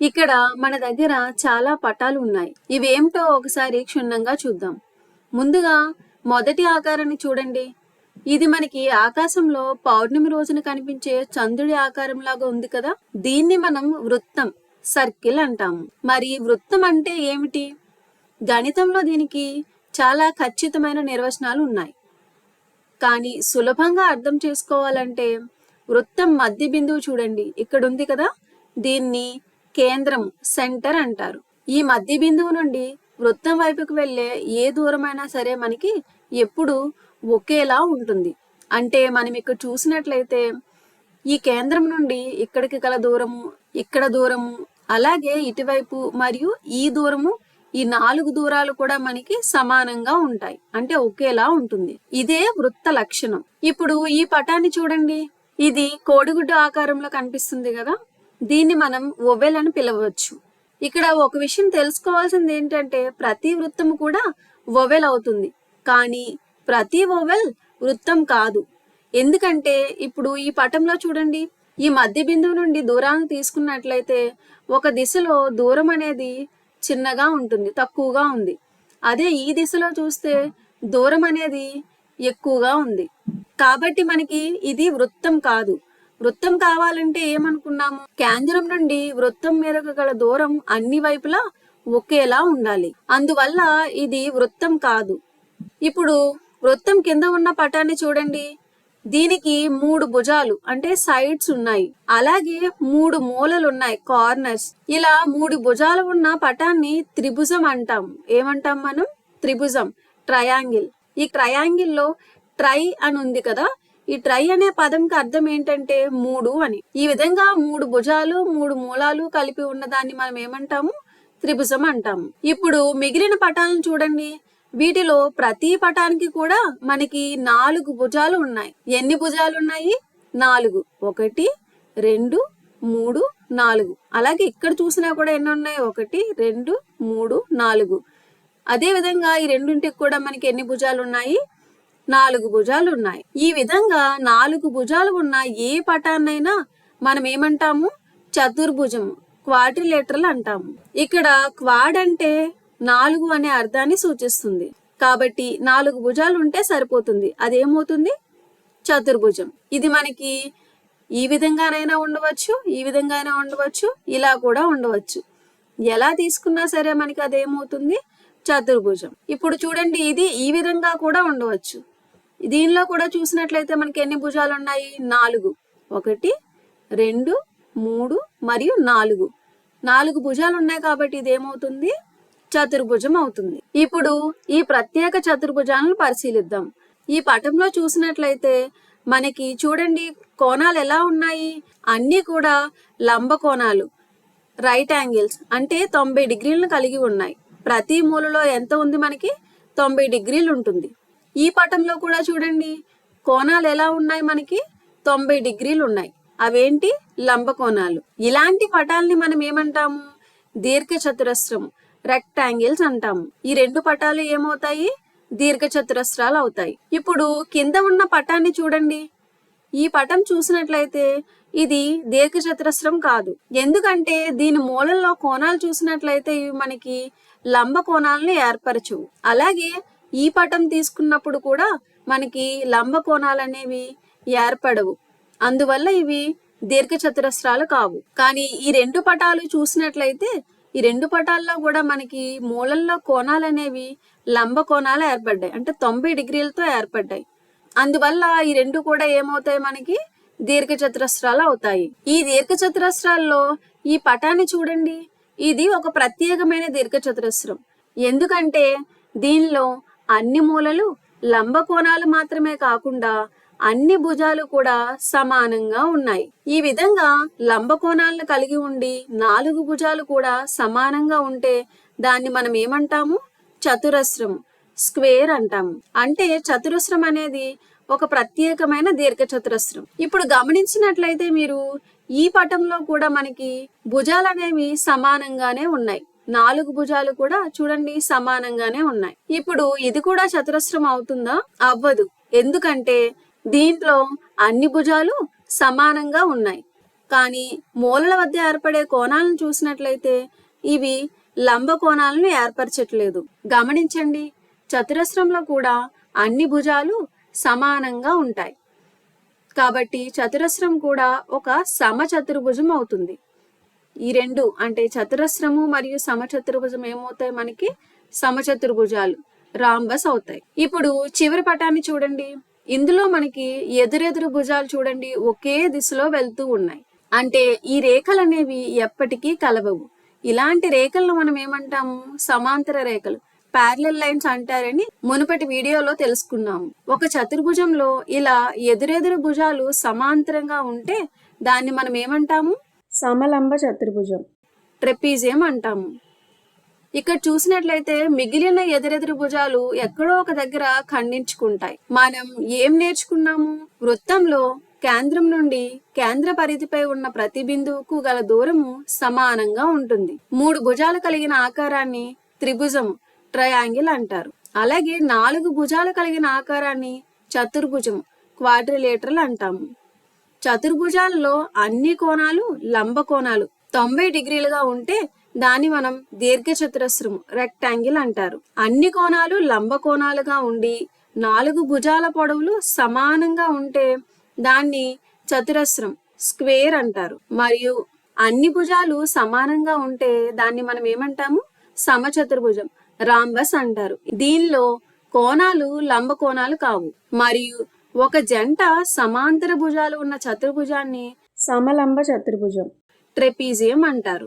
ఇక్కడ మన దగ్గర చాలా పటాలు ఉన్నాయి. ఇవేమిటో ఒకసారి క్షుణ్ణంగా చూద్దాం. ముందుగా మొదటి ఆకారాన్ని చూడండి. ఇది మనకి ఆకాశంలో పౌర్ణమి రోజున కనిపించే చంద్రుడి ఆకారం లాగా ఉంది కదా. దీన్ని మనం వృత్తం, సర్కిల్ అంటాము. మరి వృత్తం అంటే ఏమిటి? గణితంలో దీనికి చాలా ఖచ్చితమైన నిర్వచనాలు ఉన్నాయి. కానీ సులభంగా అర్థం చేసుకోవాలంటే వృత్తం మధ్య బిందువు చూడండి, ఇక్కడ ఉంది కదా. దీన్ని కేంద్రం, సెంటర్ అంటారు. ఈ మధ్య బిందువు నుండి వృత్తం వైపుకు వెళ్లే ఏ దూరమైనా సరే మనకి ఎప్పుడు ఒకేలా ఉంటుంది. అంటే మనం ఇక్కడ చూసినట్లయితే ఈ కేంద్రం నుండి ఇక్కడికి గల దూరము, ఇక్కడ దూరము, అలాగే ఇటువైపు మరియు ఈ దూరము, ఈ 4 దూరాలు కూడా మనకి సమానంగా ఉంటాయి. అంటే ఒకేలా ఉంటుంది. ఇదే వృత్త లక్షణం. ఇప్పుడు ఈ పటాన్ని చూడండి. ఇది కోడిగుడ్డు ఆకారంలో కనిపిస్తుంది కదా. దీన్ని మనం ఓవెల్ అని పిలవచ్చు. ఇక్కడ ఒక విషయం తెలుసుకోవాల్సింది ఏంటంటే ప్రతి వృత్తము కూడా ఓవెల్ అవుతుంది, కానీ ప్రతి ఓవెల్ వృత్తం కాదు. ఎందుకంటే ఇప్పుడు ఈ పటంలో చూడండి, ఈ మధ్య బిందువు నుండి దూరాన్ని తీసుకున్నట్లయితే ఒక దిశలో దూరం అనేది చిన్నగా ఉంటుంది, తక్కువగా ఉంది. అదే ఈ దిశలో చూస్తే దూరం అనేది ఎక్కువగా ఉంది. కాబట్టి మనకి ఇది వృత్తం కాదు. వృత్తం కావాలంటే ఏమనుకున్నాము? కేంద్రం నుండి వృత్తం మేరకు గల దూరం అన్ని వైపులా ఒకేలా ఉండాలి. అందువల్ల ఇది వృత్తం కాదు. ఇప్పుడు వృత్తం కింద ఉన్న పటాన్ని చూడండి. దీనికి 3 భుజాలు అంటే సైడ్స్ ఉన్నాయి, అలాగే 3 మూలలు ఉన్నాయి, కార్నర్స్. ఇలా 3 భుజాలు ఉన్న పటాన్ని త్రిభుజం అంటాం. ఏమంటాం మనం? త్రిభుజం, ట్రయాంగిల్. ఈ ట్రయాంగిల్ లో ట్రై అని ఉంది కదా. ఈ ట్రై అనే పదంకి అర్థం ఏంటంటే 3 అని. ఈ విధంగా 3 భుజాలు 3 మూలాలు కలిపి ఉన్నదాన్ని మనం ఏమంటాము? త్రిభుజం అంటాము. ఇప్పుడు మిగిలిన పటాలను చూడండి. వీటిలో ప్రతి పటానికి కూడా మనకి 4 భుజాలు ఉన్నాయి. ఎన్ని భుజాలు ఉన్నాయి? 4. 1 2 3 4. అలాగే ఇక్కడ చూసినా కూడా ఎన్ని ఉన్నాయి? 1 2 3 4. అదే విధంగా ఈ రెండింటికి కూడా మనకి ఎన్ని భుజాలు ఉన్నాయి? 4 భుజాలు ఉన్నాయి. ఈ విధంగా 4 భుజాలు ఉన్న ఏ పటాన్నైనా మనం ఏమంటాము? చతుర్భుజం, క్వాడ్రిలేటరల్ అంటాము. ఇక్కడ క్వాడ్ అంటే 4 అనే అర్థాన్ని సూచిస్తుంది. కాబట్టి 4 భుజాలు ఉంటే సరిపోతుంది. అదేమవుతుంది? చతుర్భుజం. ఇది మనకి ఈ విధంగానైనా ఉండవచ్చు, ఈ విధంగానైనా ఉండవచ్చు, ఇలా కూడా ఉండవచ్చు. ఎలా తీసుకున్నా సరే మనకి అదేమవుతుంది? చతుర్భుజం. ఇప్పుడు చూడండి, ఇది ఈ విధంగా కూడా ఉండవచ్చు. దీనిలో కూడా చూసినట్లయితే మనకి ఎన్ని భుజాలు ఉన్నాయి? 4. 1 2 3 మరియు 4. 4 భుజాలు ఉన్నాయి కాబట్టి ఇదేమవుతుంది? చతుర్భుజం అవుతుంది. ఇప్పుడు ఈ ప్రత్యేక చతుర్భుజాలను పరిశీలిద్దాం. ఈ పటంలో చూసినట్లయితే మనకి చూడండి కోణాలు ఎలా ఉన్నాయి? అన్ని కూడా లంబ కోణాలు, రైట్ యాంగిల్స్, అంటే 90 డిగ్రీలను కలిగి ఉన్నాయి. ప్రతి మూలలో ఎంత ఉంది? మనకి 90 డిగ్రీలు ఉంటుంది. ఈ పటంలో కూడా చూడండి కోణాలు ఎలా ఉన్నాయి? మనకి 90 డిగ్రీలు ఉన్నాయి. అవేంటి? లంబ కోణాలు. ఇలాంటి పటాలని మనం ఏమంటాము? దీర్ఘ చతురస్రం, రెక్టాంగిల్స్ అంటాము. ఈ 2 పటాలు ఏమవుతాయి? దీర్ఘ చతురస్రాలు అవుతాయి. ఇప్పుడు కింద ఉన్న పటాన్ని చూడండి. ఈ పటం చూసినట్లయితే ఇది దీర్ఘ చతురస్రం కాదు. ఎందుకంటే దీని మూలల్లో కోణాలు చూసినట్లయితే ఇవి మనకి లంబ కోణాలను ఏర్పరచవు. అలాగే ఈ పటం తీసుకున్నప్పుడు కూడా మనకి లంబ కోణాలు అనేవి ఏర్పడవు. అందువల్ల ఇవి దీర్ఘ చతురస్రాలు కావు. కానీ ఈ 2 పటాలు చూసినట్లయితే ఈ 2 పటాల్లో కూడా మనకి మూలల్లో కోణాలు అనేవి లంబ కోణాలు ఏర్పడ్డాయి, అంటే 90 డిగ్రీలతో ఏర్పడ్డాయి. అందువల్ల ఈ 2 కూడా ఏమవుతాయి? మనకి దీర్ఘ చతురస్రాలు అవుతాయి. ఈ దీర్ఘ చతురస్రాల్లో ఈ పటాన్ని చూడండి. ఇది ఒక ప్రత్యేకమైన దీర్ఘ చతురస్రం. ఎందుకంటే దీనిలో అన్ని మూలలు లంబ కోణాలు మాత్రమే కాకుండా అన్ని భుజాలు కూడా సమానంగా ఉన్నాయి. ఈ విధంగా లంబ కోణాలను కలిగి ఉండి 4 భుజాలు కూడా సమానంగా ఉంటే దాన్ని మనం ఏమంటాము? చతురస్రం, స్క్వేర్ అంటాము. అంటే చతురస్రం అనేది ఒక ప్రత్యేకమైన దీర్ఘ చతురస్రం. ఇప్పుడు గమనించినట్లయితే మీరు ఈ పటంలో కూడా మనకి భుజాలు అనేవి సమానంగానే ఉన్నాయి. 4 భుజాలు కూడా చూడండి సమానంగానే ఉన్నాయి. ఇప్పుడు ఇది కూడా చతురస్రం అవుతుందా? అవ్వదు. ఎందుకంటే దీంట్లో అన్ని భుజాలు సమానంగా ఉన్నాయి. కానీ మూలల వద్ద ఏర్పడే కోణాలను చూసినట్లయితే ఇవి లంబ కోణాలను ఏర్పరచట్లేదు. గమనించండి, చతురస్రంలో కూడా అన్ని భుజాలు సమానంగా ఉంటాయి. కాబట్టి చతురస్రం కూడా ఒక సమచతుర్భుజం అవుతుంది. ఈ రెండు అంటే చతురస్రము మరియు సమచతుర్భుజం ఏమవుతాయి? మనకి సమచతుర్భుజాలు, రాంబస్ అవుతాయి. ఇప్పుడు చివరి పటాన్ని చూడండి. ఇందులో మనకి ఎదురెదురు భుజాలు చూడండి ఒకే దిశలో వెళ్తూ ఉన్నాయి. అంటే ఈ రేఖలు అనేవి ఎప్పటికీ కలవవు. ఇలాంటి రేఖలను మనం ఏమంటాము? సమాంతర రేఖలు, ప్యారలల్ లైన్స్ అంటారని మునుపటి వీడియోలో తెలుసుకున్నాము. ఒక చతుర్భుజంలో ఇలా ఎదురెదురు భుజాలు సమాంతరంగా ఉంటే దాన్ని మనం ఏమంటాము? సమలంబ చతుర్భుజం, ట్రెపీజియం అంటాము. ఇక్కడ చూసినట్లయితే మిగిలిన ఎదురెదురు భుజాలు ఎక్కడో ఒక దగ్గర ఖండించుకుంటాయి. మనం ఏం నేర్చుకున్నాము? వృత్తంలో కేంద్రం నుండి కేంద్ర పరిధిపై ఉన్న ప్రతి బిందువుకు గల దూరము సమానంగా ఉంటుంది. 3 భుజాలు కలిగిన ఆకారాన్ని త్రిభుజం, ట్రయాంగిల్ అంటారు. అలాగే 4 భుజాలు కలిగిన ఆకారాన్ని చతుర్భుజం, క్వాడ్రిలేటరల్ అంటాము. చతుర్భుజాలలో అన్ని కోణాలు లంబ కోణాలు 90 డిగ్రీలుగా ఉంటే దాన్ని మనం దీర్ఘ చతురస్రము, రెక్టాంగిల్ అంటారు. అన్ని కోణాలు లంబ కోణాలుగా ఉండి 4 భుజాల పొడవులు సమానంగా ఉంటే దాన్ని చతురస్రం, స్క్వేర్ అంటారు. మరియు అన్ని భుజాలు సమానంగా ఉంటే దాన్ని మనం ఏమంటాము? సమచతుర్భుజం, రాంబస్ అంటారు. దీనిలో కోణాలు లంబ కోణాలు కావు. మరియు ఒక జంట సమాంతర భుజాలు ఉన్న చతుర్భుజాన్ని సమలంబ చతుర్భుజం, ట్రెపీజియం అంటారు.